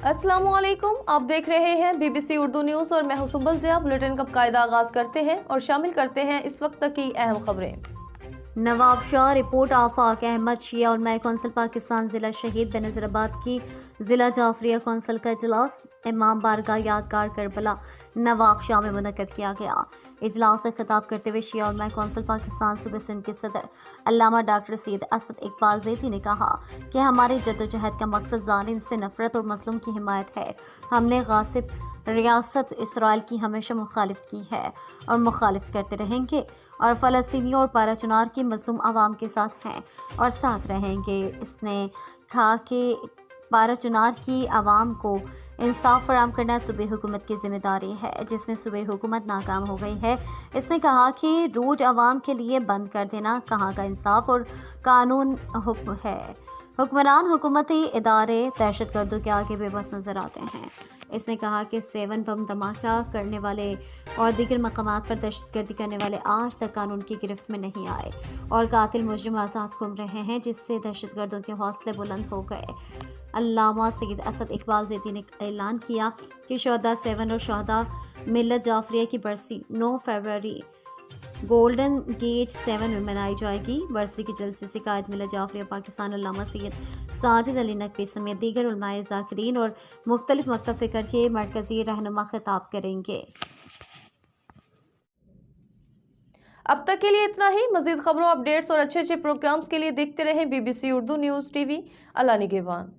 अस्सलाम वालेकुम, आप देख रहे हैं BBC उर्दू न्यूज़ और मैं हूं सुंबल ज़िया। बुलेटिन का कायदा आगाज़ करते हैं और शामिल करते हैं इस वक्त तक की अहम खबरें। नवाब शाह रिपोर्ट आफाक अहमद शिया और मैं कौंसिल पाकिस्तान ज़िला शहीद बेनज़ीराबाद की ज़िला जाफरिया कौंसिल का इजलास इमाम बारगाह यादगार करबला नवाब शाह में मुनक्कद किया गया। इजलास से खिताब करते हुए शिया और मैं कौंसिल पाकिस्तान सूबे सिंध के सदर अल्लामा डॉक्टर सैयद असद इकबाल ज़ैदी ने कहा कि हमारी जद्दोजहद का मकसद जालिम से नफरत और मज़लूम की हिमायत है। हमने गासिब रियासत इसराइल की हमेशा मुखालिफत की है और मुखालिफत करते रहेंगे और फ़लस्तीनियों और पारा चुनार की मज़लूम आवाम के साथ हैं और साथ रहेंगे। इसने कहा कि पारा चुनार की आवाम को इंसाफ फराहम करना सूबे हुकूमत की जिम्मेदारी है, जिसमें सूबे हुकूमत नाकाम हो गई है। इसने कहा कि रूट आवाम के लिए बंद कर देना कहाँ का इंसाफ और कानून हुक्म है। हुक्मरान हुकूमती इदारे दहशत गर्दों के आगे बेबस नज़र आते हैं। इसने कहा कि 7 बम धमाका करने वाले और दीगर मकामात पर दहशतगर्दी करने वाले आज तक कानून की गिरफ्त में नहीं आए और कातिल मुजरिम आज़ाद घूम रहे हैं, जिससे दहशतगर्दों के हौसले बुलंद हो गए। अल्लामा सैयद असद इकबाल ज़ैदी ने ऐलान किया कि शहदा 7 और शहदा मिल्लत जाफरिया की बरसी 9 फरवरी गोल्डन गेट 7 में मनाई जाएगी। बरसी की जलसे से कायद मिल्लत जाफरिया पाकिस्तान अल्लामा सैयद साजिद अली नकवी समेत दीगर उलमाए ज़ाकिरीन और मुख्तलिफ मकतब फ़िक्र के मरकज़ी रहनुमा खिताब करेंगे। अब तक के लिए इतना ही। मज़ीद खबरों, अपडेट्स और अच्छे प्रोग्राम्स के लिए देखते रहें BBC उर्दू न्यूज़ TV। अल्लाह निगहबान।